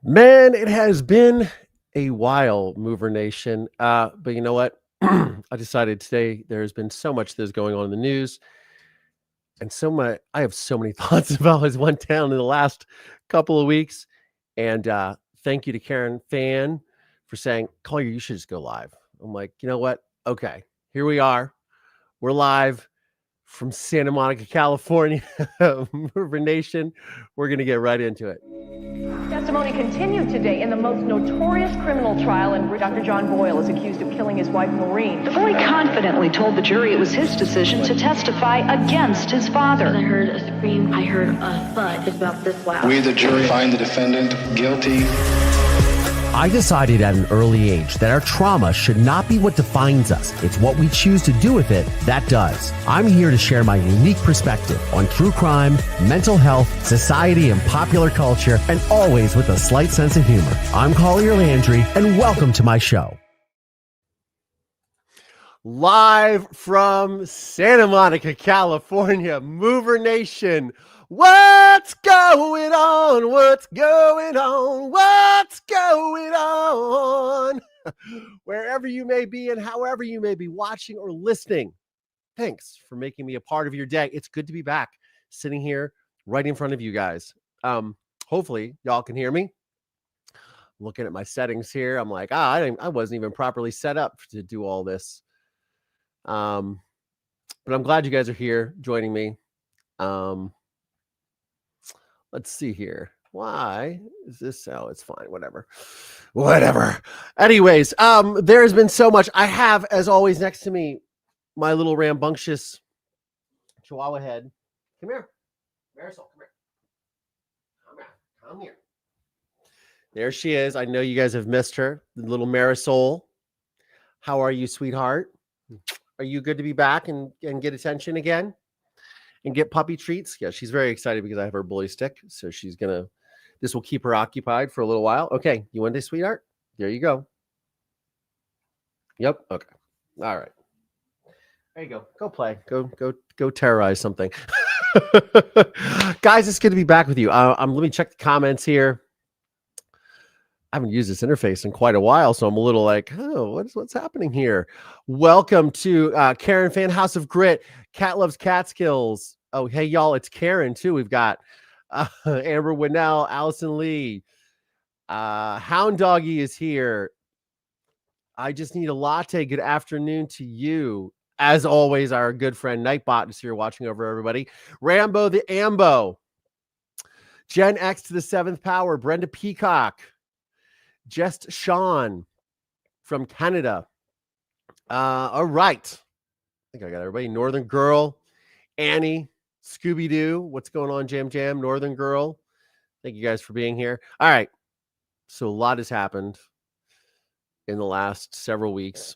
Man, it has been a while, Mover Nation. But you know what? I decided today there's been so much that's going on in the news, and so much. I have so many thoughts about what's went down in the last couple of weeks. And thank you to Karen Fan for saying, "Collier, you should just go live." I'm like, you know what? Okay, here we are. We're live from Santa Monica, California. Mover Nation. We're gonna get right into it. Testimony continued today in the most notorious criminal trial in Dr. John Boyle is accused of killing his wife, Maureen. The boy confidently told the jury it was his decision to testify against his father. I heard a scream, I heard a thud. It's about this loud. We, the jury, find the defendant guilty. I decided at an early age that our trauma should not be what defines us. It's what we choose to do with it that does. I'm here to share my unique perspective on true crime, mental health, society, and popular culture, and always with a slight sense of humor. I'm Collier Landry, and welcome to my show. Live from Santa Monica, California, Mover Nation. What's going on? What's going on? What's going on? Wherever you may be and however you may be watching or listening, thanks for making me a part of your day. It's good to be back, sitting here right in front of you guys. Hopefully, y'all can hear me. Looking at my settings here, I'm like, I wasn't even properly set up to do all this. But I'm glad you guys are here joining me. Let's see here. Why is this? Oh, it's fine. Whatever. Anyways, there has been so much. I have, as always, next to me, my little rambunctious Chihuahua head. Come here. Marisol, come here. Come here. There she is. I know you guys have missed her. The little Marisol. How are you, sweetheart? Are you good to be back and get attention again? And get puppy treats? Yeah, she's very excited because I have her bully stick. So this will keep her occupied for a little while. Okay, you want this, sweetheart? There you go. Yep, okay. All right. There you go. Go play. Go terrorize something. Guys, it's good to be back with you. Let me check the comments here. I haven't used this interface in quite a while, so I'm a little like, oh, what's happening here? Welcome to Karen Fan House of Grit. Cat loves Catskills. Oh, hey, y'all, it's Karen, too. We've got Amber Winnell, Allison Lee. Hound Doggy is here. I just need a latte. Good afternoon to you. As always, our good friend Nightbot is here watching over everybody. Rambo the Ambo. Gen X to the 7th Power. Brenda Peacock. Just Sean from Canada. All right. I think I got everybody. Northern Girl, Annie, Scooby-Doo. What's going on, Jam Jam? Northern Girl. Thank you guys for being here. All right. So a lot has happened in the last several weeks.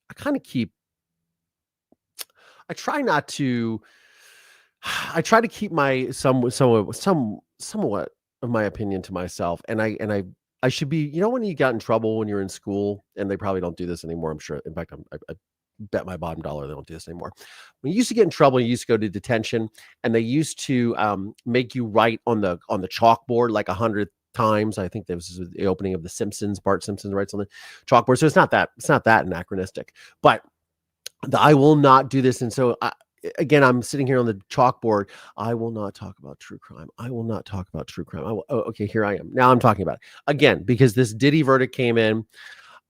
I try to keep my somewhat of my opinion to myself. And I should be, when you got in trouble when you're in school, and they probably don't do this anymore, I'm sure. In fact, I bet my bottom dollar they don't do this anymore. When you used to get in trouble, you used to go to detention, and they used to make you write on the chalkboard like 100 times. I think this was the opening of The Simpsons. Bart Simpson writes on the chalkboard. So it's not that anachronistic. But I will not do this. And so again, I'm sitting here on the chalkboard. I will not talk about true crime. I will not talk about true crime. Okay, here I am. Now I'm talking about it. Again, because this Diddy verdict came in.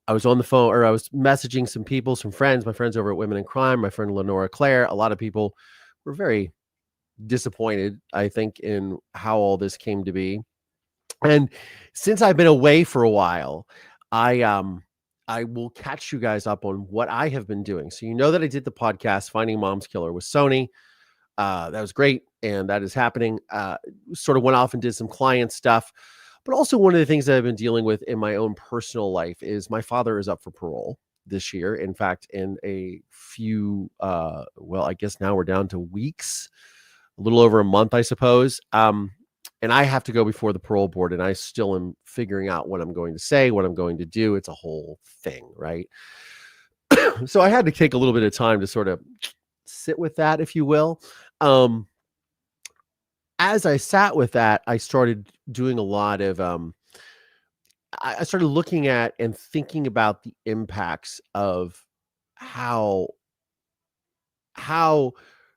I was on the phone, or I was messaging some people, some friends, my friends over at Women in Crime, my friend Lenora Claire. A lot of people were very disappointed, I think, in how all this came to be. And since I've been away for a while, I will catch you guys up on what I have been doing. So you know that I did the podcast, Finding Mom's Killer with Sony. That was great. And that is happening. Sort of went off and did some client stuff. But also one of the things that I've been dealing with in my own personal life is my father is up for parole this year. In fact, in a few, I guess now we're down to weeks, a little over a month, I suppose. And I have to go before the parole board, and I still am figuring out what I'm going to say, what I'm going to do. It's a whole thing, right? So I had to take a little bit of time to sort of sit with that, if you will. As I sat with that, I started doing a lot of I started looking at and thinking about the impacts of how how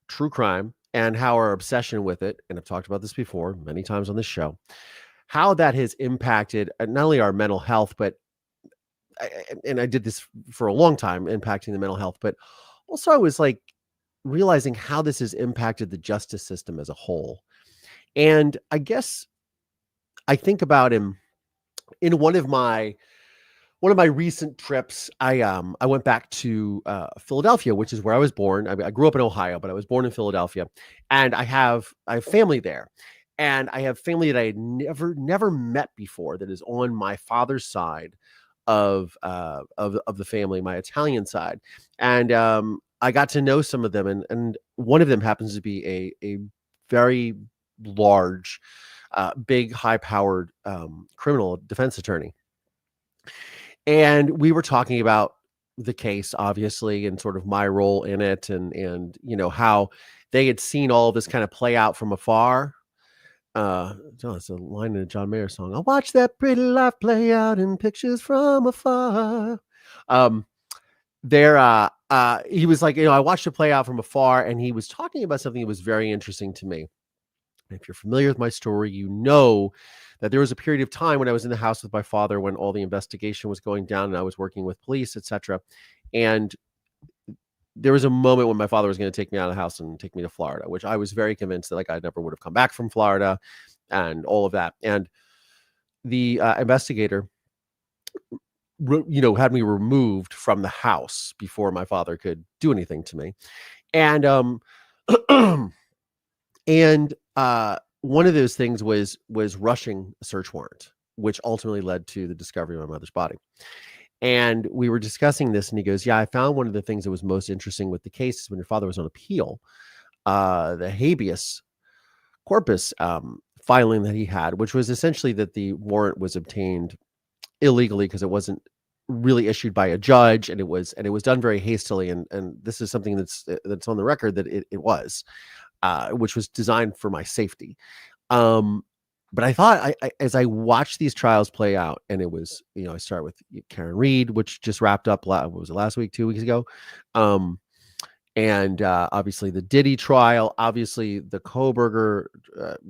true crime and how our obsession with it, and I've talked about this before many times on this show, how that has impacted not only our mental health, but and I did this for a long time, impacting the mental health, but also I was like realizing how this has impacted the justice system as a whole. And I guess I think about him in one of my recent trips. I went back to Philadelphia, which is where I was born. I grew up in Ohio, but I was born in Philadelphia, and I have family there, and I have family that I had never met before that is on my father's side of the family, my Italian side, and I got to know some of them, and one of them happens to be a very large, big, high powered criminal defense attorney. And we were talking about the case, obviously, and sort of my role in it, and how they had seen all of this kind of play out from afar. It's a line in a John Mayer song. I watch that pretty life play out in pictures from afar. Um, he was like, I watched it play out from afar, and he was talking about something that was very interesting to me. And if you're familiar with my story, you know that there was a period of time when I was in the house with my father when all the investigation was going down and I was working with police, etc. And there was a moment when my father was going to take me out of the house and take me to Florida, which I was very convinced that like I never would have come back from Florida and all of that. And the investigator, had me removed from the house before my father could do anything to me. And and one of those things was rushing a search warrant, which ultimately led to the discovery of my mother's body. And we were discussing this, and he goes, "Yeah, I found one of the things that was most interesting with the case is when your father was on appeal, the habeas corpus filing that he had, which was essentially that the warrant was obtained illegally because it wasn't really issued by a judge, and it was done very hastily. And this is something that's on the record that it was, which was designed for my safety." But I thought, I as I watched these trials play out, and it was, I start with Karen Reed, which just wrapped up, what was it, last week, 2 weeks ago? And obviously the Diddy trial, obviously the Kohberger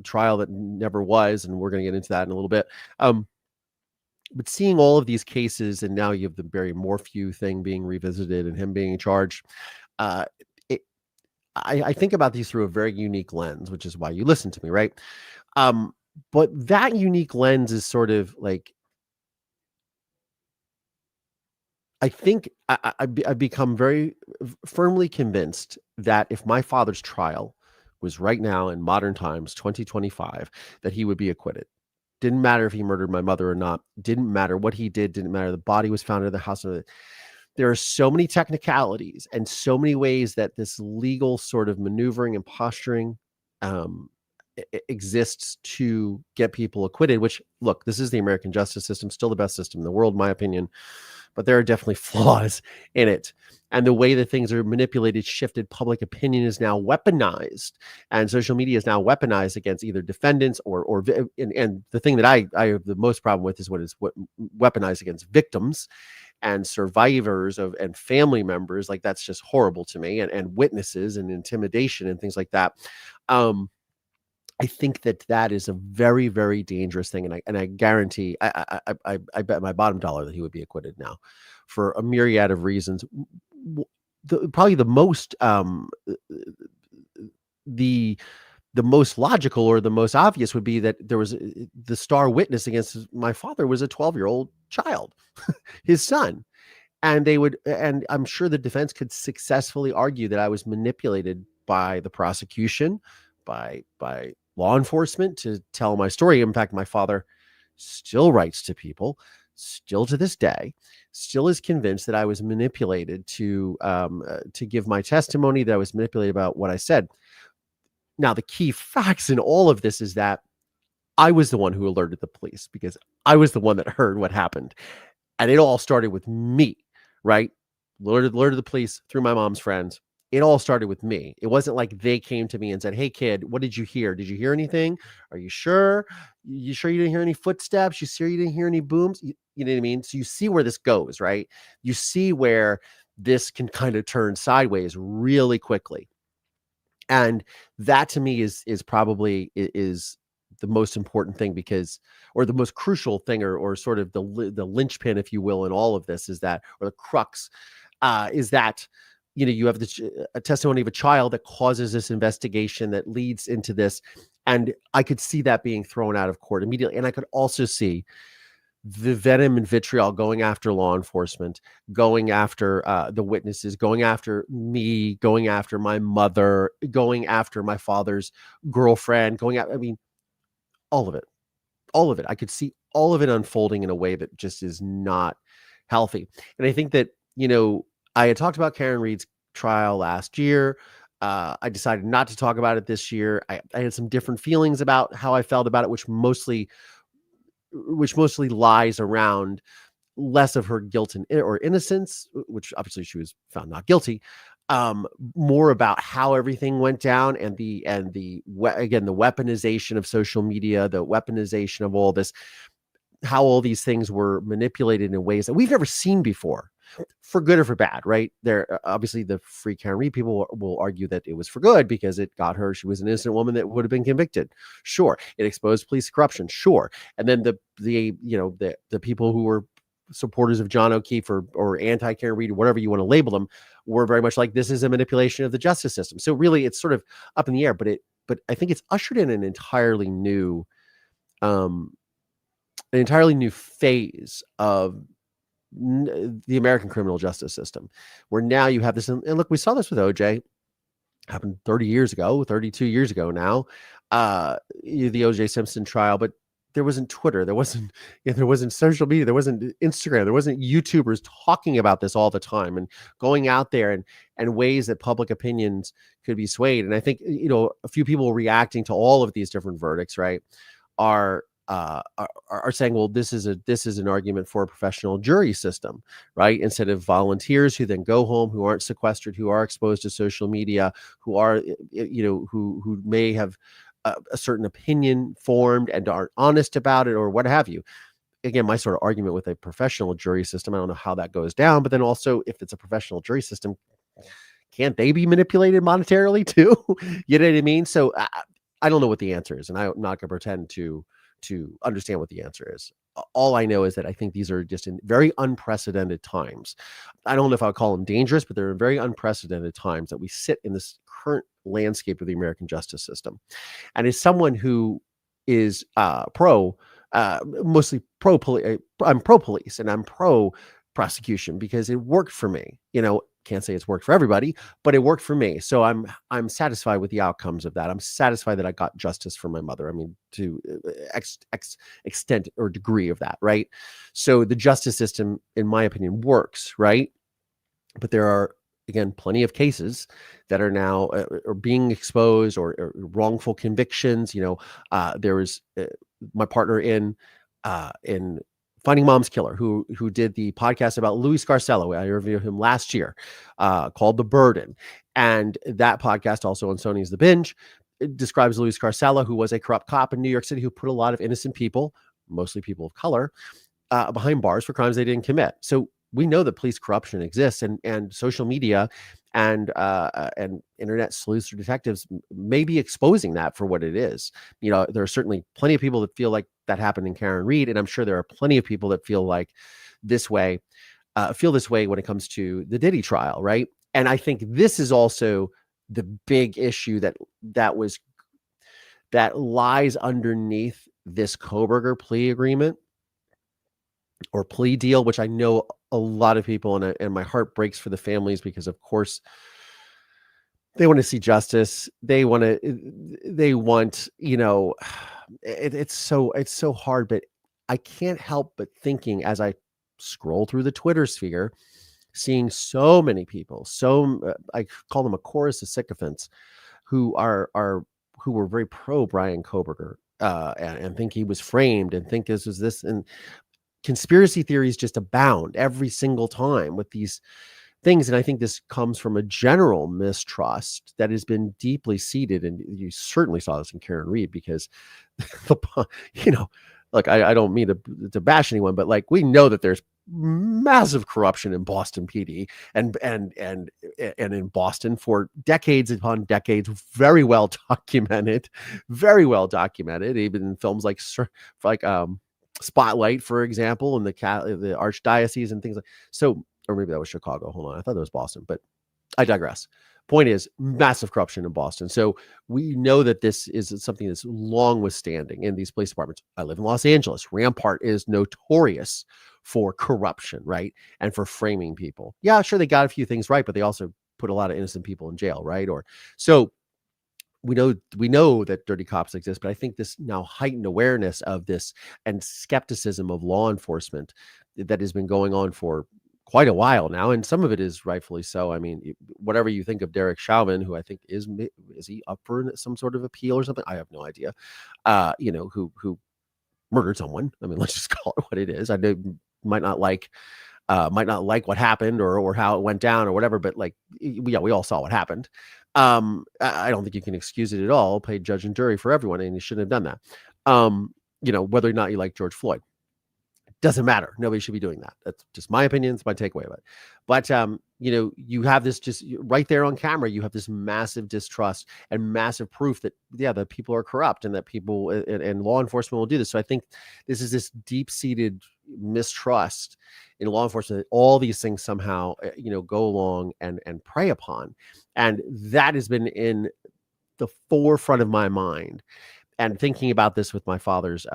trial that never was, and we're going to get into that in a little bit. But seeing all of these cases, and now you have the Barry Morphew thing being revisited and him being charged, I think about these through a very unique lens, which is why you listen to me, right? But that unique lens is sort of like, I think I've become very firmly convinced that if my father's trial was right now in modern times, 2025, that he would be acquitted. Didn't matter if he murdered my mother or not. Didn't matter what he did. Didn't matter. The body was found in the house. There are so many technicalities and so many ways that this legal sort of maneuvering and posturing exists to get people acquitted, which, look, this is the American justice system, still the best system in the world, in my opinion, but there are definitely flaws in it. And the way that things are manipulated, shifted, public opinion is now weaponized, and social media is now weaponized against either defendants and the thing that I have the most problem with is what weaponized against victims and survivors and family members. Like, that's just horrible to me, and witnesses and intimidation and things like that. I think that is a very, very dangerous thing, and I guarantee, I bet my bottom dollar that he would be acquitted now, for a myriad of reasons. Probably the most the most logical or the most obvious would be that there was the star witness against my father was a 12-year-old child, his son, and I'm sure the defense could successfully argue that I was manipulated by the prosecution, by law enforcement to tell my story. In fact, my father still writes to people, still to this day, still is convinced that I was manipulated to give my testimony, that I was manipulated about what I said. Now, the key facts in all of this is that I was the one who alerted the police, because I was the one that heard what happened. And it all started with me, right? Alerted the police through my mom's friends. it all started with me. It wasn't like they came to me and said, "Hey kid, what did you hear? Did you hear anything? Are you sure? You sure you didn't hear any footsteps? You sure you didn't hear any booms?" You know what I mean? So you see where this goes, right? You see where this can kind of turn sideways really quickly. And that to me is probably is the most important thing, because, or the most crucial thing, or sort of the linchpin, if you will, in all of this, is that, or the crux, is that, you have a testimony of a child that causes this investigation that leads into this. And I could see that being thrown out of court immediately. And I could also see the venom and vitriol going after law enforcement, going after the witnesses, going after me, going after my mother, going after my father's girlfriend, I mean, all of it, all of it. I could see all of it unfolding in a way that just is not healthy. And I think that, I had talked about Karen Read's trial last year. I decided not to talk about it this year. I had some different feelings about how I felt about it, which mostly lies around less of her guilt or innocence, which obviously she was found not guilty. More about how everything went down, and the weaponization of social media, the weaponization of all this, how all these things were manipulated in ways that we've never seen before, for good or for bad, right? There, obviously, the Free Karen Read people will argue that it was for good because it got her. She was an innocent woman that would have been convicted. Sure, it exposed police corruption. Sure, and then the people who were supporters of John O'Keefe or anti Karen Read, whatever you want to label them, were very much like, this is a manipulation of the justice system. So really, it's sort of up in the air. But I think it's ushered in an entirely new phase of the American criminal justice system, where now you have this, and look, we saw this with OJ, happened 32 years ago now, the OJ Simpson trial. But there wasn't Twitter, there wasn't social media, there wasn't Instagram, there wasn't YouTubers talking about this all the time and going out there and ways that public opinions could be swayed. And I think, a few people reacting to all of these different verdicts, right, are saying, well, this is an argument for a professional jury system, right? Instead of volunteers who then go home, who aren't sequestered, who are exposed to social media, who are, who may have a certain opinion formed and aren't honest about it, or what have you. Again, my sort of argument with a professional jury system, I don't know how that goes down, but then also, if it's a professional jury system, can't they be manipulated monetarily too? You know what I mean? So I don't know what the answer is, and I'm not going to pretend to understand what the answer is. All I know is that I think these are just in very unprecedented times. I don't know if I'll call them dangerous, but they're very unprecedented times that we sit in this current landscape of the American justice system. And as someone who is mostly pro police, I'm pro police and I'm pro prosecution because it worked for me. Can't say it's worked for everybody, but it worked for me. So I'm satisfied with the outcomes of that. I'm satisfied that I got justice for my mother. I mean, to extent or degree of that, right? So the justice system, in my opinion, works, right? But there are, again, plenty of cases that are now are being exposed, or wrongful convictions. There was my partner in Finding Mom's Killer, who did the podcast about Louis Scarcello. I interviewed him last year, called The Burden. And that podcast, also on Sony's The Binge, it describes Louis Scarcello, who was a corrupt cop in New York City who put a lot of innocent people, mostly people of color, behind bars for crimes they didn't commit. So we know that police corruption exists, and social media and internet sleuths or detectives may be exposing that for what it is. There are certainly plenty of people that feel like that happened in Karen Read, and I'm sure there are plenty of people that feel this way when it comes to the Diddy trial, right? And I think this is also the big issue that lies underneath this Kohberger plea agreement or plea deal, which I know a lot of people, and my heart breaks for the families, because of course they want to see justice. They want, it's so hard, but I can't help but thinking, as I scroll through the Twitter sphere, seeing so many people, I call them a chorus of sycophants, who were very pro Bryan Kohberger, and think he was framed, and think this was this, and conspiracy theories just abound every single time with these things. And I think this comes from a general mistrust that has been deeply seated. And you certainly saw this in Karen Reed, because you know, look, I don't mean to bash anyone, but like, we know that there's massive corruption in Boston PD and in Boston for decades upon decades, very well documented, even in films like Spotlight, for example, and the archdiocese and things like so. Or maybe that was Chicago. Hold on, I thought that was Boston, but I digress. Point is, massive corruption in Boston. So we know that this is something that's long withstanding in these police departments. I live in Los Angeles. Rampart is notorious for corruption, right? And for framing people. Yeah, sure, they got a few things right, but they also put a lot of innocent people in jail, right? Or so we know that dirty cops exist, but I think this now heightened awareness of this and skepticism of law enforcement that has been going on for quite a while now, and some of it is rightfully so. I mean, whatever you think of Derek Chauvin, who I think is he up for some sort of appeal or something? I have no idea. Who murdered someone. I mean, let's just call it what it is. I know might not like what happened or how it went down or whatever, but like, we all saw what happened. I don't think you can excuse it at all. Played judge and jury for everyone, and you shouldn't have done that. Whether or not you like George Floyd, doesn't matter. Nobody should be doing that. That's just my opinion. It's my takeaway of it. But, you have this just right there on camera. You have this massive distrust and massive proof that, that people are corrupt and that people and law enforcement will do this. So I think this is this deep-seated mistrust in law enforcement that all these things somehow, go along and prey upon. And that has been in the forefront of my mind. And thinking about this with my father's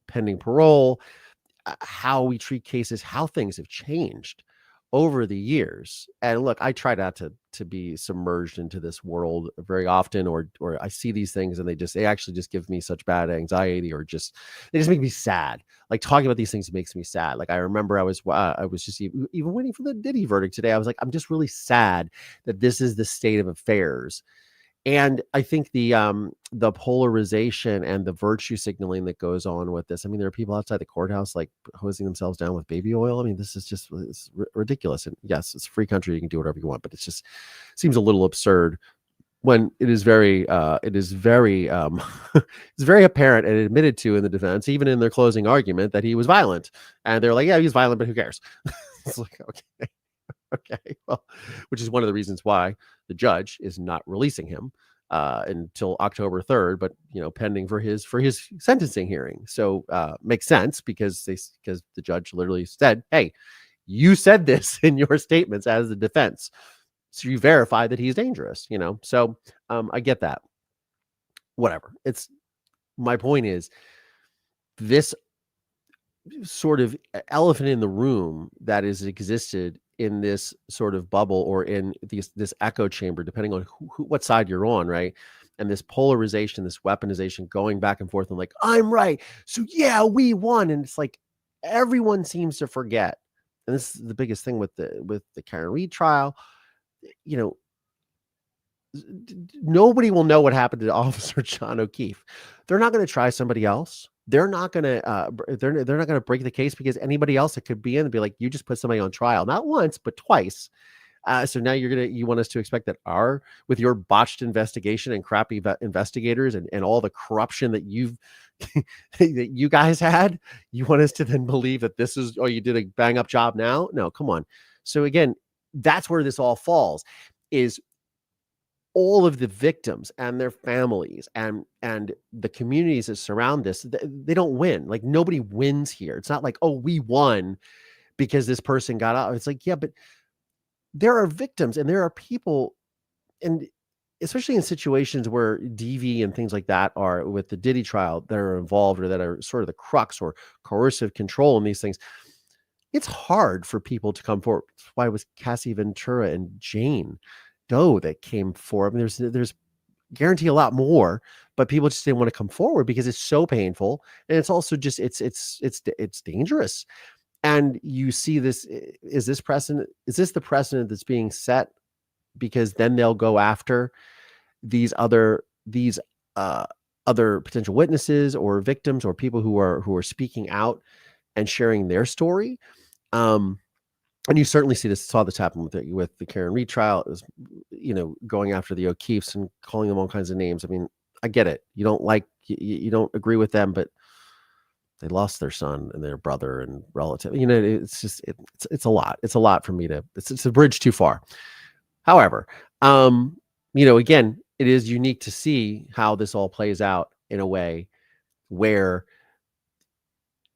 pending parole, how we treat cases, how things have changed over the years. And look, I try not to be submerged into this world very often, or I see these things and they actually just give me such bad anxiety, or they just make me sad. Like, talking about these things makes me sad. Like, I remember I was just even waiting for the Diddy verdict today. I was like, I'm just really sad that this is the state of affairs. And I think the polarization and the virtue signaling that goes on with this. I mean, there are people outside the courthouse like hosing themselves down with baby oil. I mean, this is just ridiculous. And yes, it's a free country; you can do whatever you want. But it just seems a little absurd when it is very it's very apparent and admitted to in the defense, even in their closing argument, that he was violent. And they're like, yeah, he's violent, but who cares? It's like, okay. Okay, well, which is one of the reasons why the judge is not releasing him until October 3rd, but pending for his sentencing hearing. So makes sense because the judge literally said, "Hey, you said this in your statements as the defense, so you verify that he's dangerous." So I get that. Whatever. My point is, this sort of elephant in the room that has existed in this sort of bubble, or in this echo chamber, depending on what side you're on, right? And this polarization, this weaponization, going back and forth, and like, I'm right, so yeah, we won. And it's like, everyone seems to forget, and this is the biggest thing with the Karen Reed trial. Nobody will know what happened to Officer John O'Keefe. They're not going to try somebody else. They're not going to break the case because anybody else that could be in and be like, you just put somebody on trial, not once, but twice. So now you want us to expect that with your botched investigation and crappy investigators and all the corruption that that you guys had, you want us to then believe that this is, you did a bang up job now? No, come on. So again, that's where this all falls, is all of the victims and their families and the communities that surround this. They don't win. Like, nobody wins here. It's not like, oh, we won because this person got out. It's like, yeah, but there are victims and there are people, and especially in situations where DV and things like that are with the Diddy trial that are involved, or that are sort of the crux or coercive control in these things. It's hard for people to come forward. That's why it was Cassie Ventura and Jane Doe that came forward. I mean, there's guarantee a lot more, but people just didn't want to come forward because it's so painful, and it's also just it's dangerous. And you see this, is this the precedent that's being set? Because then they'll go after these other potential witnesses or victims or people who are speaking out and sharing their story. and you certainly saw this happen with the Karen Reed trial. It was, going after the O'Keefes and calling them all kinds of names. I mean, I get it. You don't agree with them, but they lost their son and their brother and relative. It's just it's a lot. It's a lot for me it's a bridge too far. However, again, it is unique to see how this all plays out in a way where,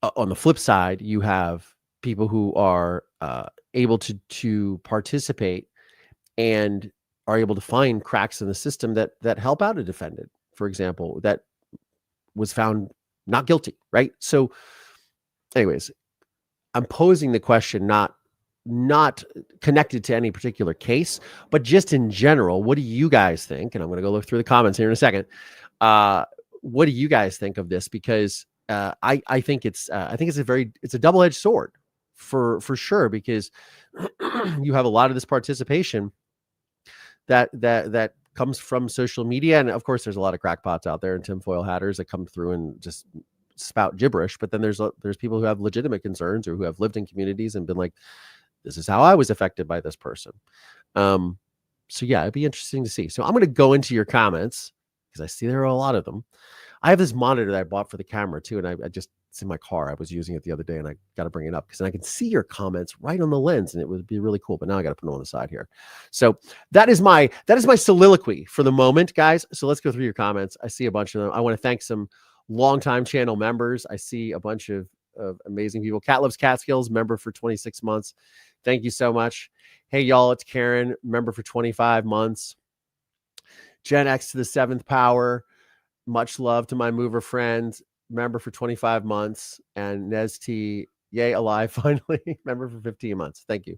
on the flip side, you have people who are able to participate and are able to find cracks in the system that help out a defendant, for example, that was found not guilty, right? So anyways, I'm posing the question not connected to any particular case, but just in general. What do you guys think? And I'm going to go look through the comments here in a second. What do you guys think of this? Because I think it's a double-edged sword for sure, because you have a lot of this participation that comes from social media, and of course there's a lot of crackpots out there and tinfoil hatters that come through and just spout gibberish. But then there's people who have legitimate concerns or who have lived in communities and been like, this is how I was affected by this person. So yeah, it'd be interesting to see. So I'm going to go into your comments because I see there are a lot of them. I have this monitor that I bought for the camera too, and I just, it's in my car. I was using it the other day, and I got to bring it up because I can see your comments right on the lens, and it would be really cool. But now I got to put it on the side here. So that is my soliloquy for the moment, guys. So let's go through your comments. I see a bunch of them. I want to thank some longtime channel members. I see a bunch of amazing people. Cat Loves Catskills, member for 26 months. Thank you so much. Hey, y'all, it's Karen, member for 25 months. Gen X to the 7th power. Much love to my mover friend, member for 25 months. And Nez T, yay, alive, finally, member for 15 months. Thank you.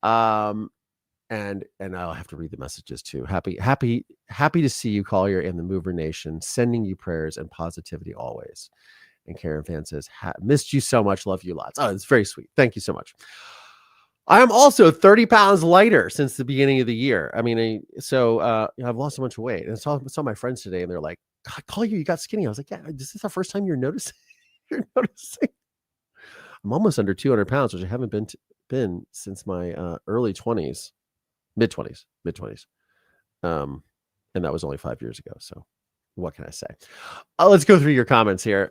And I'll have to read the messages too. Happy to see you, Collier, and the Mover Nation. Sending you prayers and positivity always. And Karen Fan says, missed you so much. Love you lots. Oh, it's very sweet. Thank you so much. I am also 30 pounds lighter since the beginning of the year. I mean, I've lost a bunch of weight. And I saw my friends today, and they're like, God, Collier, you got skinny. I was like, yeah, this is the first time you're noticing. You're noticing. I'm almost under 200 pounds, which I haven't been since my early 20s, mid 20s. And that was only 5 years ago. So what can I say? Let's go through your comments here.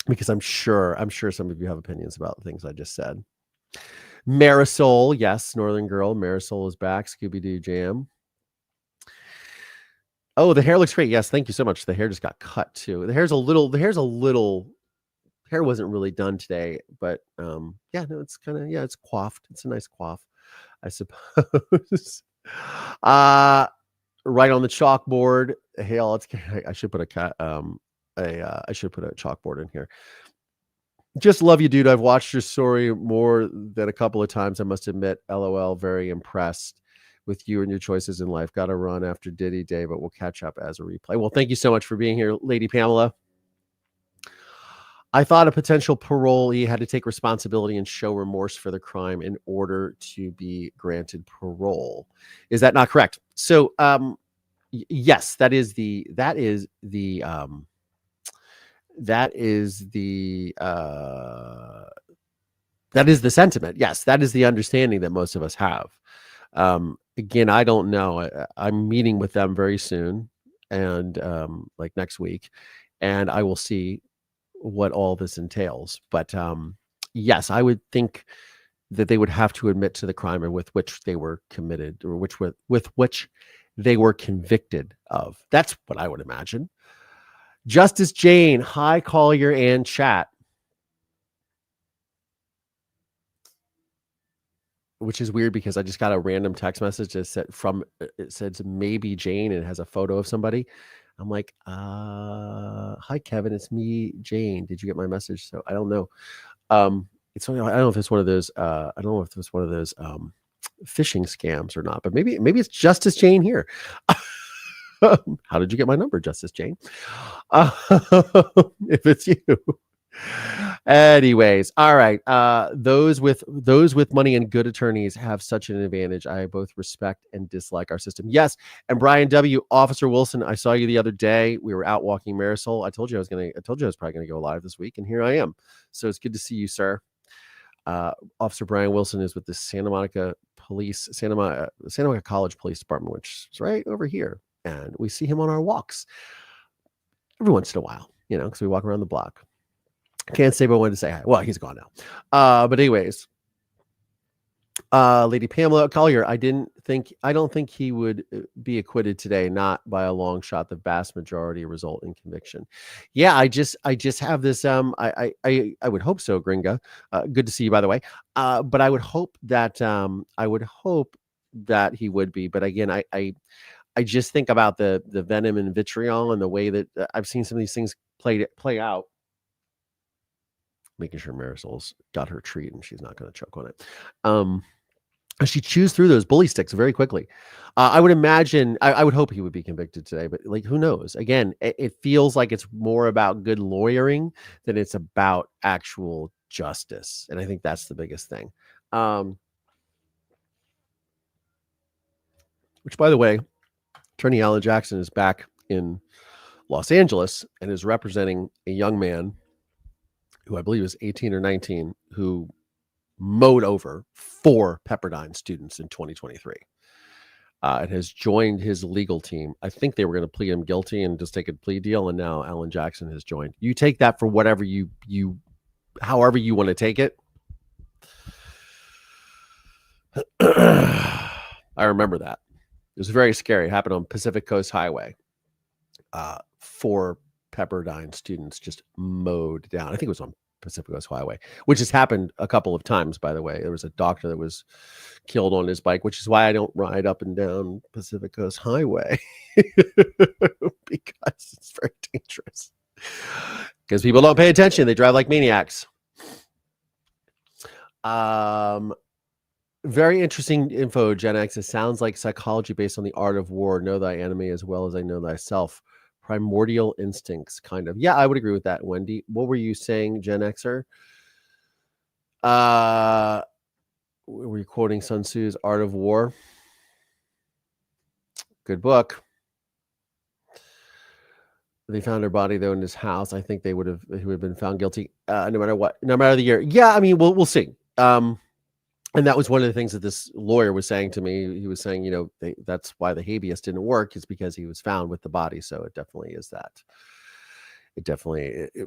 Because I'm sure some of you have opinions about the things I just said. Marisol, yes, Northern Girl. Marisol is back. Scooby-Doo Jam. Oh, the hair looks great. Yes, thank you so much. The hair just got cut too. The hair wasn't really done today, but yeah, no, it's kind of, it's coiffed. It's a nice coif, I suppose. Right on the chalkboard. Hey, I should put I should put a chalkboard in here. Just love you, dude. I've watched your story more than a couple of times, I must admit. LOL, very impressed with you and your choices in life. Got to run after Diddy Day, but we'll catch up as a replay. Well, thank you so much for being here, Lady Pamela. I thought a potential parolee had to take responsibility and show remorse for the crime in order to be granted parole. Is that not correct? So, yes, that is the sentiment. Yes, that is the understanding that most of us have. Again, I don't know. I'm meeting with them very soon, and like next week, and I will see what all this entails. But yes, I would think that they would have to admit to the crime with which they were committed, or with which they were convicted of. That's what I would imagine. Justice Jane, hi, Collier and chat. Which is weird because I just got a random text message that said maybe Jane, and it has a photo of somebody. I'm like, hi, Kevin, it's me, Jane. Did you get my message? So I don't know. I don't know if it's one of those. I don't know if it's one of those phishing scams or not. But maybe it's Justice Jane here. How did you get my number, Justice Jane? If it's you. Anyways, all right. Those with money and good attorneys have such an advantage. I both respect and dislike our system. Yes, and Brian W. Officer Wilson, I saw you the other day. We were out walking Marisol. I told you I was probably gonna go live this week, and here I am. So it's good to see you, sir. Officer Brian Wilson is with the Santa Monica College Police Department, which is right over here. And we see him on our walks every once in a while, because we walk around the block. Can't say, but I wanted to say hi. Well, he's gone now. But anyways, Lady Pamela Collier, I don't think he would be acquitted today, not by a long shot. The vast majority result in conviction. Yeah, I just have this. I would hope so, Gringa. Good to see you, by the way. But I would hope that he would be. But again, I just think about the venom and vitriol and the way that I've seen some of these things play out. Making sure Marisol's got her treat and she's not going to choke on it. She chews through those bully sticks very quickly. I would imagine, I would hope he would be convicted today, but who knows? Again, it feels like it's more about good lawyering than it's about actual justice. And I think that's the biggest thing. Which, by the way, Attorney Alan Jackson is back in Los Angeles and is representing a young man who I believe is 18 or 19, who mowed over 4 Pepperdine students in 2023. And has joined his legal team. I think they were going to plead him guilty and just take a plea deal, and now Alan Jackson has joined. You take that for whatever however you want to take it. I remember that. It was very scary. It happened on Pacific Coast Highway. 4 Pepperdine students just mowed down. I think it was on Pacific Coast Highway, which has happened a couple of times, by the way. There was a doctor that was killed on his bike, which is why I don't ride up and down Pacific Coast Highway because it's very dangerous. Because people don't pay attention. They drive like maniacs. Very interesting info, Gen X. It sounds like psychology based on the art of war. Know thy enemy as well as I know thyself. Primordial instincts, kind of. Yeah, I would agree with that, Wendy. What were you saying, Gen Xer? Were you quoting Sun Tzu's Art of War? Good book. They found her body, though, in his house. I think he would have been found guilty no matter what, no matter the year. Yeah, I mean, we'll see. And that was one of the things that this lawyer was saying to me. He was saying, that's why the habeas didn't work, is because he was found with the body. So it definitely is that. It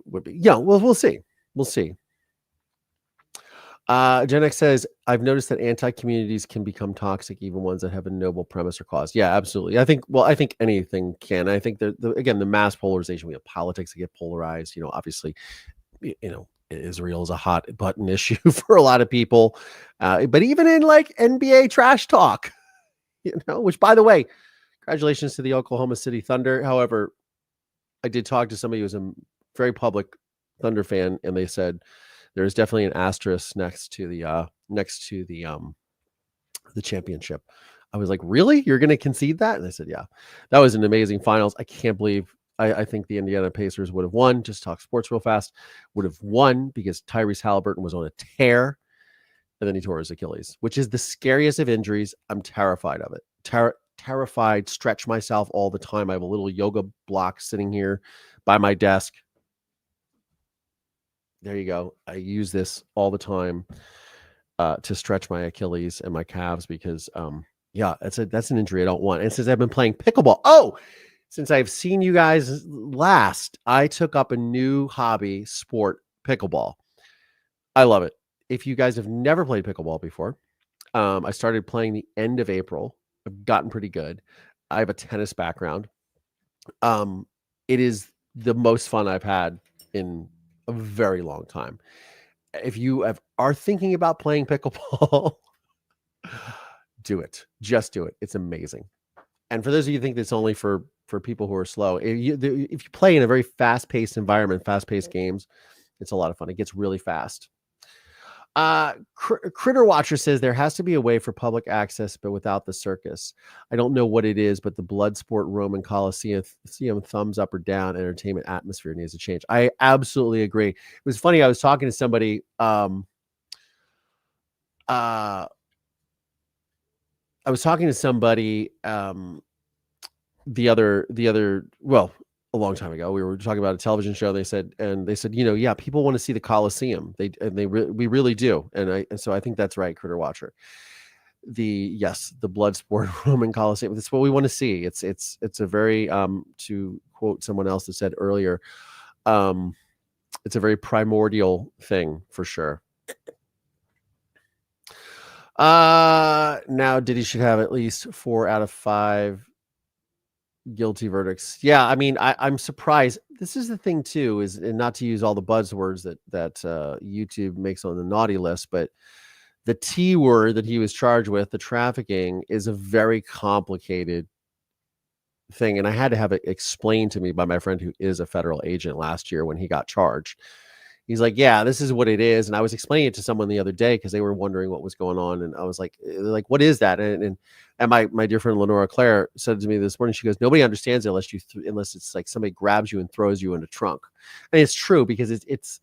would be. Yeah, well, we'll see. We'll see. Gen X says, I've noticed that anti-communities can become toxic, even ones that have a noble premise or cause. Yeah, absolutely. I think anything can. I think again, the mass polarization, we have politics that get polarized. Obviously, Israel is a hot button issue for a lot of people. But even in like NBA trash talk, which, by the way, congratulations to the Oklahoma City Thunder. However, I did talk to somebody who was a very public Thunder fan, and they said there is definitely an asterisk next to the championship. I was like, really? You're going to concede that? And they said, yeah. That was an amazing finals. I can't believe. I think the Indiana Pacers would have won. Just talk sports real fast. Would have won because Tyrese Halliburton was on a tear, and then he tore his Achilles, which is the scariest of injuries. I'm terrified of it. Terrified. Stretch myself all the time. I have a little yoga block sitting here by my desk. There you go. I use this all the time to stretch my Achilles and my calves because, that's an injury I don't want. And since I've been playing pickleball, since I've seen you guys last, I took up a new hobby sport, pickleball. I love it. If you guys have never played pickleball before, I started playing the end of April. I've gotten pretty good. I have a tennis background. It is the most fun I've had in a very long time. If you are thinking about playing pickleball, do it. Just do it. It's amazing. And for those of you who think that's only for people who are slow, if you play in a very fast-paced environment, fast-paced games, it's a lot of fun. It gets really fast. Critter Watcher says there has to be a way for public access, but without the circus. I don't know what it is, but the Bloodsport Roman Coliseum thumbs up or down entertainment atmosphere needs to change. I absolutely agree. It was funny. I was talking to somebody. The other, a long time ago. We were talking about a television show. They said, yeah, people want to see the Coliseum. We really do. And so I think that's right, Critter Watcher. The blood sport Roman Coliseum. That's what we want to see. It's a very, to quote someone else that said earlier, it's a very primordial thing for sure. Now Diddy should have at least 4 out of 5 guilty verdicts. Yeah, I mean, I'm surprised. This is the thing too, is, and not to use all the buzzwords that YouTube makes on the naughty list, but the T word that he was charged with, the trafficking, is a very complicated thing. And I had to have it explained to me by my friend who is a federal agent last year when he got charged. He's like, yeah, this is what it is. And I was explaining it to someone the other day because they were wondering what was going on. And I was like, what is that? And my dear friend Lenora Claire said to me this morning, she goes, nobody understands it unless it's like somebody grabs you and throws you in a trunk. And it's true, because it's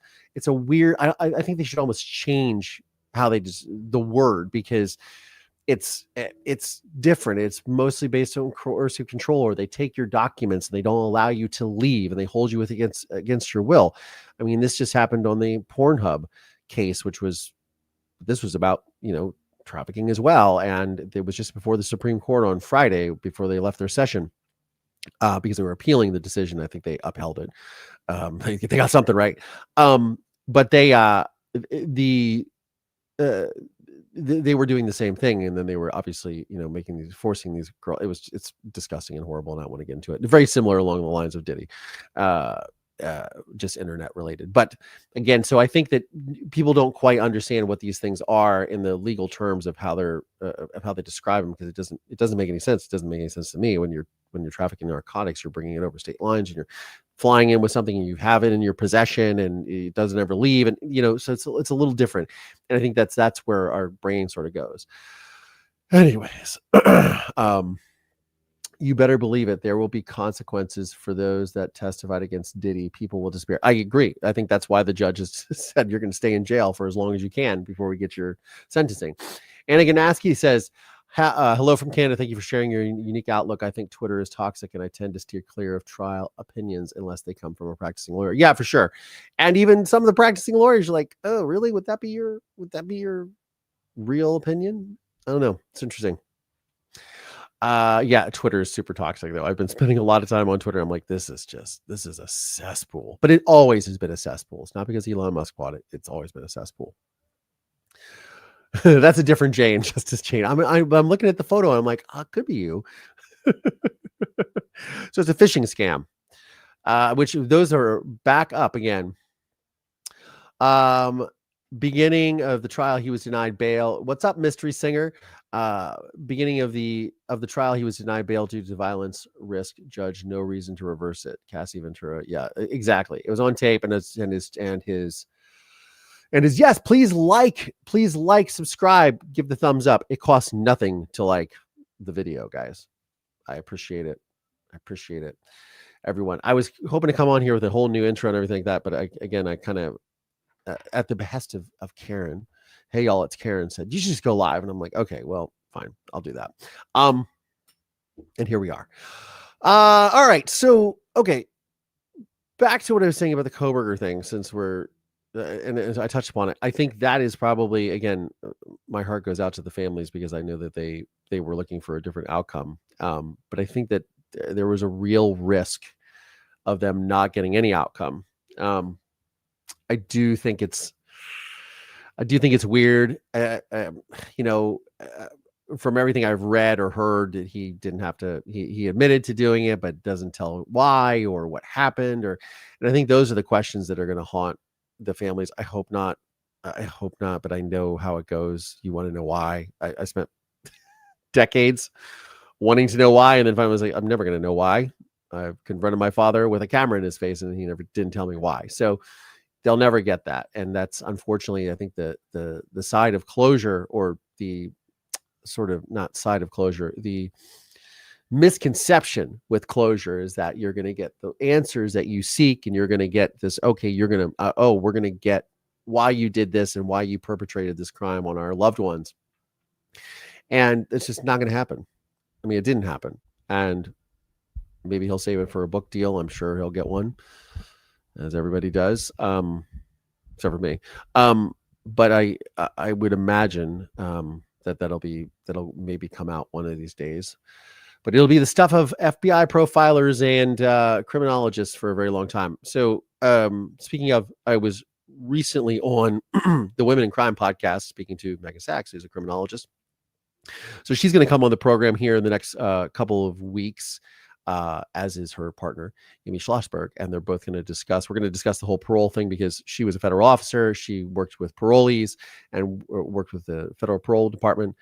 a weird, I think they should almost change how they just the word, because it's different. It's mostly based on coercive control, or they take your documents and they don't allow you to leave and they hold you against your will. I mean, this just happened on the Pornhub case, this was about, trafficking as well. And it was just before the Supreme Court on Friday, before they left their session, because they were appealing the decision. I think they upheld it. They got something right. But they were doing the same thing, and then they were obviously, forcing these girls. It's disgusting and horrible, and I don't want to get into it. Very similar along the lines of Diddy, just internet related. But again, so I think that people don't quite understand what these things are in the legal terms of how they describe them, because it doesn't make any sense. It doesn't make any sense to me. When you're trafficking narcotics, you're bringing it over state lines, and you're flying in with something and you have it in your possession and it doesn't ever leave. And, so it's a little different. And I think that's where our brain sort of goes. Anyways, you better believe it. There will be consequences for those that testified against Diddy. People will despair. I agree. I think that's why the judge has said you're going to stay in jail for as long as you can before we get your sentencing. Anna Ganaski says, hello from Canada. Thank you for sharing your unique outlook. I think Twitter is toxic, and I tend to steer clear of trial opinions unless they come from a practicing lawyer. Yeah, for sure. And even some of the practicing lawyers are like, oh, really? Would that be your real opinion? I don't know. It's interesting. Yeah, Twitter is super toxic though. I've been spending a lot of time on Twitter. I'm like, this is a cesspool. But it always has been a cesspool. It's not because Elon Musk bought it. It's always been a cesspool. That's a different Jane, Justice Jane. I'm looking at the photo and I'm like, it could be you. So it's a phishing scam, which those are back up again. Beginning of the trial, he was denied bail. What's up, mystery singer? Beginning of the trial, he was denied bail due to violence risk. Judge, no reason to reverse it. Cassie Ventura. Yeah, exactly. It was on tape, and his yes, please like, subscribe, give the thumbs up. It costs nothing to like the video, guys. I appreciate it. Everyone. I was hoping to come on here with a whole new intro and everything like that, but I kind of, at the behest of Karen, hey y'all, it's Karen, said you should just go live, and I'm like, okay, well, fine, I'll do that. And here we are. All right, so okay, back to what I was saying about the Kohberger thing, since we're and as I touched upon it, I think that is probably, again, my heart goes out to the families, because I know that they were looking for a different outcome. But I think that there was a real risk of them not getting any outcome. I do think it's weird. From everything I've read or heard, that he didn't have to, he admitted to doing it, but doesn't tell why or what happened. And I think those are the questions that are going to haunt the families. I hope not, but I know how it goes. You want to know why. I spent decades wanting to know why, and then finally was like, I'm never going to know why. I've confronted my father with a camera in his face, and he didn't tell me why. So they'll never get that. And that's, unfortunately, I think the side of closure, or the sort of not side of closure, the misconception with closure is that you're going to get the answers that you seek, and you're going to get this, okay, you're going to, we're going to get why you did this and why you perpetrated this crime on our loved ones. And it's just not going to happen. I mean, it didn't happen. And Maybe he'll save it for a book deal. I'm sure he'll get one, as everybody does, except for me. But I would imagine that'll maybe come out one of these days. But it'll be the stuff of FBI profilers and criminologists for a very long time. So speaking of, I was recently on the Women in Crime podcast speaking to Megan Sachs, who's a criminologist. So she's going to come on the program here in the next couple of weeks, as is her partner, Amy Schlossberg. And they're both going to discuss, we're going to discuss the whole parole thing because she was a federal officer. She worked with parolees and worked with the federal parole department.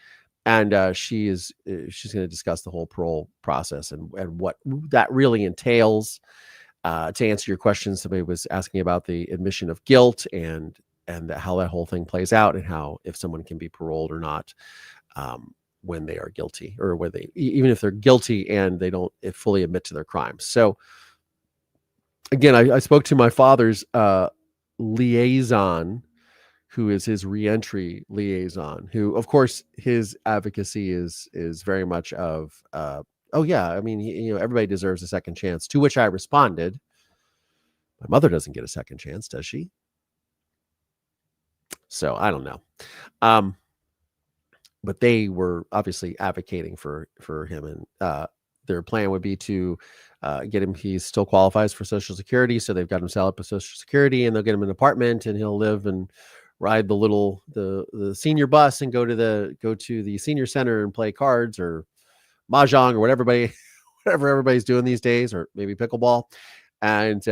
And she's going to discuss the whole parole process and what that really entails. To answer your question, somebody was asking about the admission of guilt and how that whole thing plays out and how if someone can be paroled or not when they are guilty, or when even if they're guilty and they don't fully admit to their crimes. So again, I spoke to my father's liaison, who is his reentry liaison, who, of course, his advocacy is very much of, oh yeah, I mean, everybody deserves a second chance. To which I responded, my mother doesn't get a second chance, does she? So I don't know. But they were obviously advocating for him, and their plan would be to get him. He still qualifies for Social Security, so they've got him set up with Social Security, and they'll get him an apartment, and he'll live and ride the senior bus and go to the senior center and play cards or mahjong or whatever everybody's doing these days, or maybe pickleball. And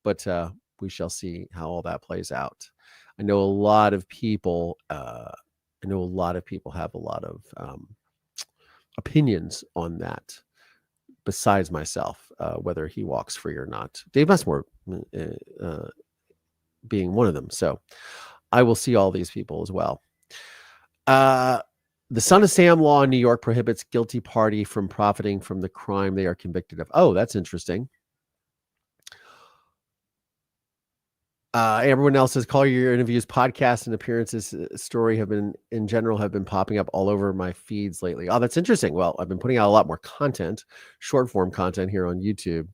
but we shall see how all that plays out. I know a lot of people have a lot of opinions on that besides myself, whether he walks free or not. Dave Messmore being one of them. So I will see all these people as well. The Son of Sam law in New York prohibits guilty party from profiting from the crime they are convicted of. Oh, that's interesting. Everyone else says, call your interviews, podcasts, and appearances story have been popping up all over my feeds lately. Oh, that's interesting. Well, I've been putting out a lot more content, short form content here on YouTube.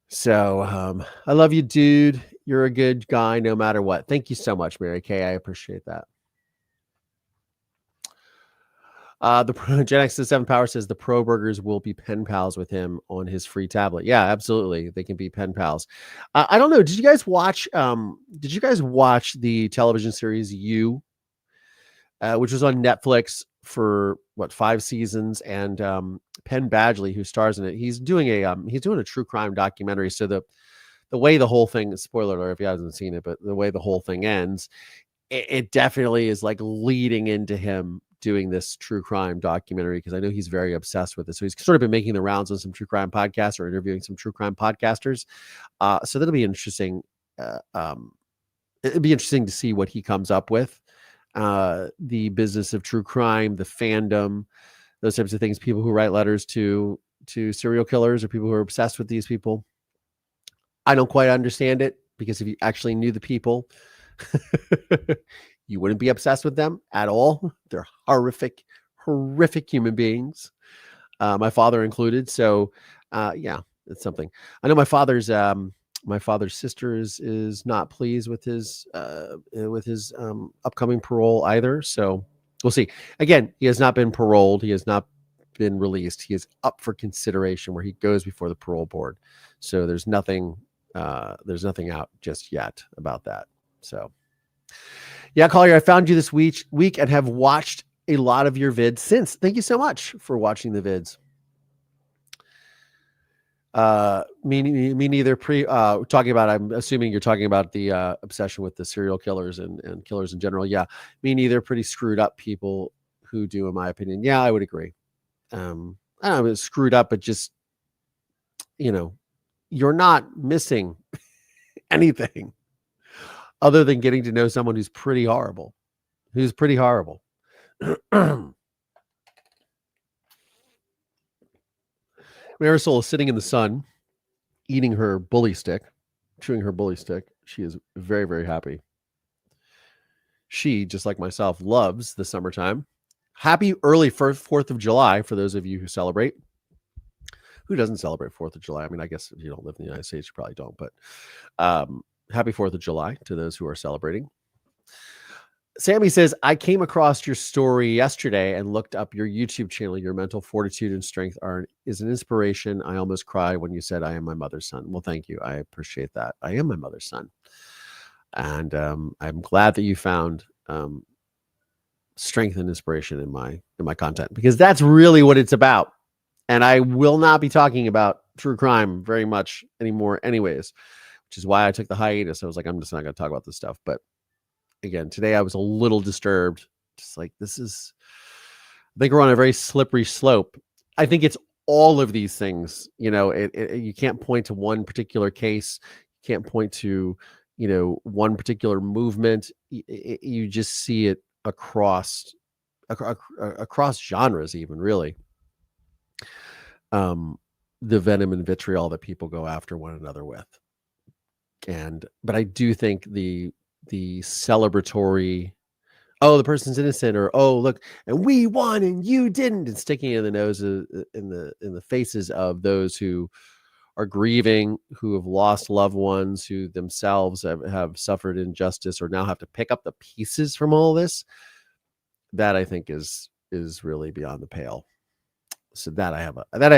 So I love you, dude. You're a good guy no matter what. Thank you so much, Mary Kay. I appreciate that. The Gen X 7 Power says the Kohbergers will be pen pals with him on his free tablet. Yeah, absolutely. They can be pen pals. I don't know. Did you guys watch the television series You, which was on Netflix for 5 seasons? And Penn Badgley, who stars in it, he's doing a true crime documentary. So the way the whole thing, spoiler alert if you haven't seen it, but the way the whole thing ends, it definitely is like leading into him doing this true crime documentary, because I know he's very obsessed with it. So he's sort of been making the rounds on some true crime podcasts or interviewing some true crime podcasters. So that'll be interesting. It'd be interesting to see what he comes up with. The business of true crime, the fandom, those types of things, people who write letters to serial killers or people who are obsessed with these people. I don't quite understand it, because if you actually knew the people, you wouldn't be obsessed with them at all. They're horrific human beings, my father included. So yeah, it's something. I know my father's sister is not pleased with his upcoming parole either. So we'll see. Again, he has not been paroled. He has not been released. He is up for consideration, where he goes before the parole board. So there's nothing out just yet about that. So yeah, Collier, I found you this week and have watched a lot of your vids since. Thank you so much for watching the vids. Me neither. Talking about, I'm assuming you're talking about the obsession with the serial killers and killers in general. Yeah, me neither. Pretty screwed up people who do, in my opinion. Yeah, I would agree. I don't know, it's screwed up, but just, you're not missing anything other than getting to know someone who's pretty horrible. Marisol is sitting in the sun, eating her bully stick, chewing her bully stick. She is very, very happy. She, just like myself, loves the summertime. Happy early 4th of July for those of you who celebrate. who doesn't celebrate 4th of July? I mean, I guess if you don't live in the United States, you probably don't, but happy 4th of July to those who are celebrating. Sammy says, I came across your story yesterday and looked up your YouTube channel. Your mental fortitude and strength is an inspiration. I almost cried when you said, I am my mother's son. Well, thank you. I appreciate that. I am my mother's son. And I'm glad that you found strength and inspiration in my content, because that's really what it's about. And I will not be talking about true crime very much anymore anyways, which is why I took the hiatus. I was like, I'm just not going to talk about this stuff. But again, today I was a little disturbed. Just like, I think we're on a very slippery slope. I think it's all of these things. You can't point to one particular case. You can't point to, one particular movement. You just see it across genres, even, really. The venom and vitriol that people go after one another with. But I do think the celebratory, oh, the person's innocent, or oh, look, and we won and you didn't, and sticking in the noses, in the faces of those who are grieving, who have lost loved ones, who themselves have suffered injustice, or now have to pick up the pieces from all this. That, I think, is really beyond the pale. So that I have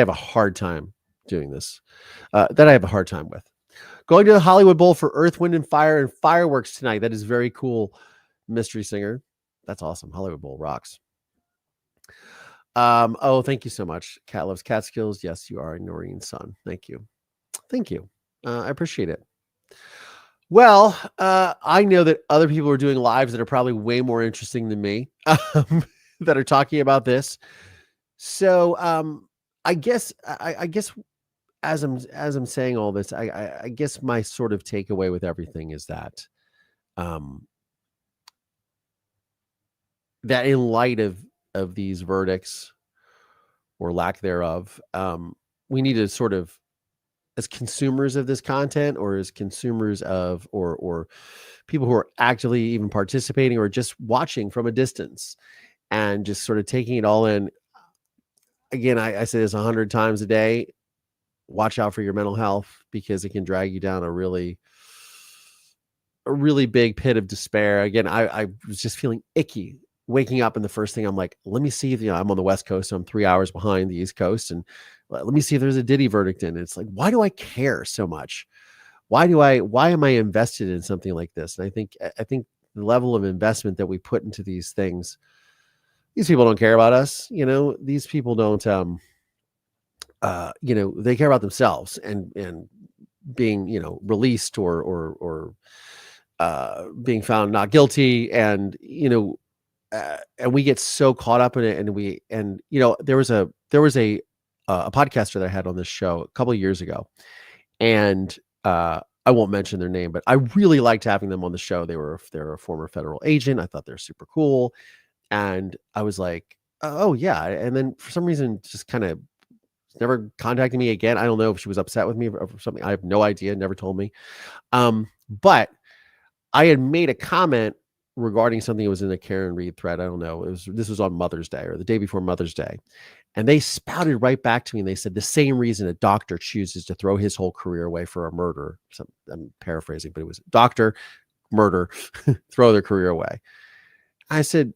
a hard time doing this. That I have a hard time with. Going to the Hollywood Bowl for Earth, Wind, and Fire and fireworks tonight. That is very cool, Mystery Singer. That's awesome. Hollywood Bowl rocks. Oh, thank you so much. Cat loves Catskills. Yes, you are a Noreen son. Thank you. Thank you. I appreciate it. Well, I know that other people are doing lives that are probably way more interesting than me, that are talking about this. So I guess as I'm saying all this, I guess my sort of takeaway with everything is that that in light of these verdicts, or lack thereof, we need to sort of, as consumers of this content, or as consumers of, or people who are actively even participating or just watching from a distance and just sort of taking it all in. Again, I say this 100 times a day. Watch out for your mental health, because it can drag you down a really big pit of despair. Again, I was just feeling icky waking up, and the first thing I'm like, let me see if, I'm on the West Coast, so I'm 3 hours behind the East Coast, and let me see if there's a Diddy verdict in it. It's like, why do I care so much? Why am I invested in something like this? And I think the level of investment that we put into these things, these people don't care about us. These people don't, they care about themselves and being, released or being found not guilty. And, and we get so caught up in it. And there was a podcaster that I had on this show a couple of years ago, and I won't mention their name, but I really liked having them on the show. They're a former federal agent. I thought they're super cool. And I was like, oh yeah. And then for some reason, just kind of never contacted me again. I don't know if she was upset with me or something. I have no idea. Never told me. But I had made a comment regarding something that was in a Karen Reed thread. I don't know. This was on Mother's Day, or the day before Mother's Day. And they spouted right back to me, and they said the same reason a doctor chooses to throw his whole career away for a murder. So I'm paraphrasing, but it was doctor, murder, throw their career away. I said,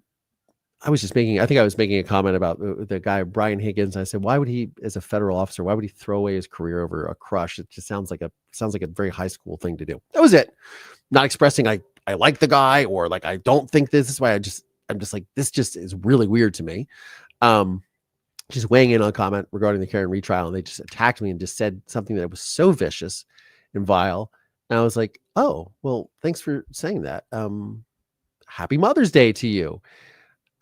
I was making a comment about the guy, Brian Higgins. I said, why would he, as a federal officer, why would he throw away his career over a crush? It just sounds like a very high school thing to do. That was it. Not expressing I like the guy, or like, I don't think this is why. I'm just like, this just is really weird to me. Just weighing in on a comment regarding the Karen Reed trial, and they just attacked me and just said something that was so vicious and vile. And I was like, oh, well, thanks for saying that. Happy Mother's Day to you.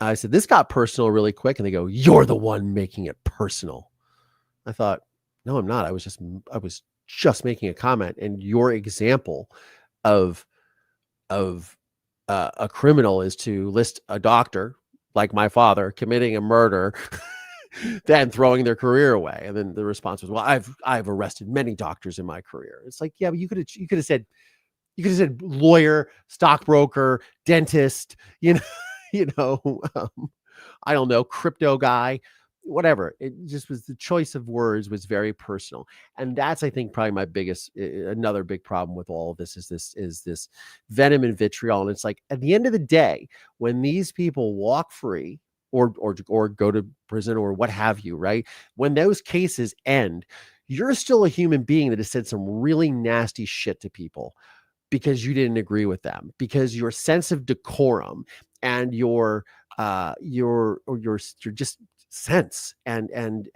I said, this got personal really quick. And they go, you're the one making it personal. I thought, no, I'm not. I was just making a comment. And your example of a criminal is to list a doctor like my father committing a murder, then throwing their career away. And then the response was, well, I've arrested many doctors in my career. It's like, yeah, but you could have said lawyer, stockbroker, dentist, I don't know, crypto guy, whatever. It just was, the choice of words was very personal. And that's, I think, probably my biggest, another big problem with all of this is this venom and vitriol. And it's like, at the end of the day, when these people walk free or go to prison or what have you, right? When those cases end, you're still a human being that has said some really nasty shit to people because you didn't agree with them, because your sense of decorum and your just sense and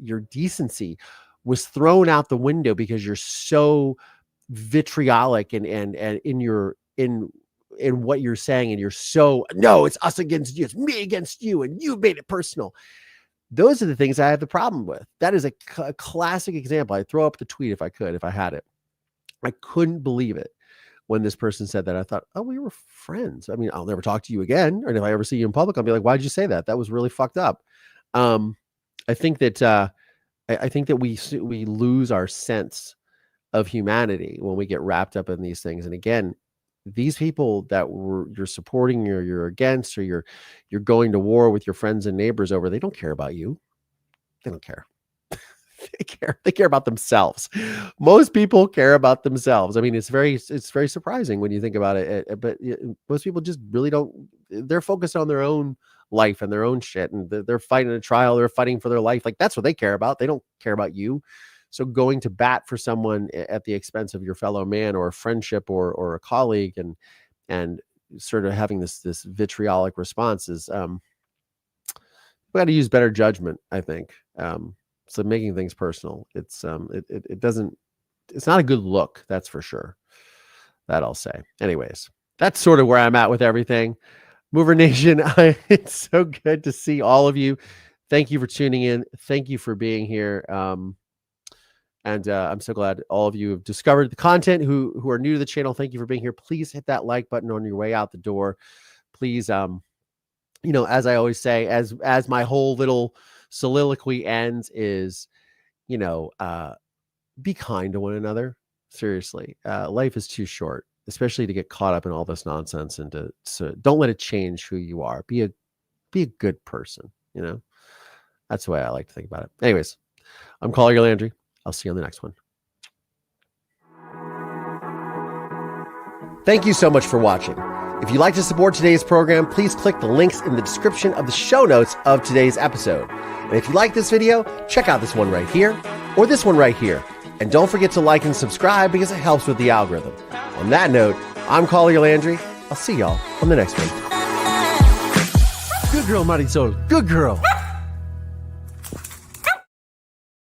your decency was thrown out the window because you're so vitriolic and in what you're saying, and you're so, no, it's us against you, it's me against you, and you made it personal. Those are the things I have the problem with. That is a classic example. I'd throw up the tweet if I had it. I couldn't believe it when this person said that. I thought, oh, we were friends. I mean, I'll never talk to you again. And if I ever see you in public, I'll be like, why'd you say that? That was really fucked up. I think that we lose our sense of humanity when we get wrapped up in these things. And again, these people that you're supporting or you're against, or you're going to war with your friends and neighbors over, they don't care about you. They don't care. They care about themselves. Most people care about themselves. I mean, it's very surprising when you think about it, but most people just really don't. They're focused on their own life and their own shit, and they're fighting a trial. They're fighting for their life. Like, that's what they care about. They don't care about you. So going to bat for someone at the expense of your fellow man or a friendship or a colleague and sort of having this vitriolic response is, we got to use better judgment, I think. So making things personal, it's not a good look. That's for sure. That I'll say. Anyways, that's sort of where I'm at with everything. Mover Nation, it's so good to see all of you. Thank you for tuning in. Thank you for being here. And I'm so glad all of you have discovered the content who are new to the channel. Thank you for being here. Please hit that like button on your way out the door. Please, as I always say, as my whole little soliloquy ends, is, be kind to one another. Seriously, life is too short, especially to get caught up in all this nonsense, and to don't let it change who you are. Be a good person. That's the way I like to think about it. Anyways, I'm Collier Landry. I'll see you on the next one. Thank you so much for watching. If you'd like to support today's program, please click the links in the description of the show notes of today's episode. And if you like this video, check out this one right here, or this one right here. And don't forget to like and subscribe, because it helps with the algorithm. On that note, I'm Collier Landry. I'll see y'all on the next one. Good girl, Marisol. Good girl.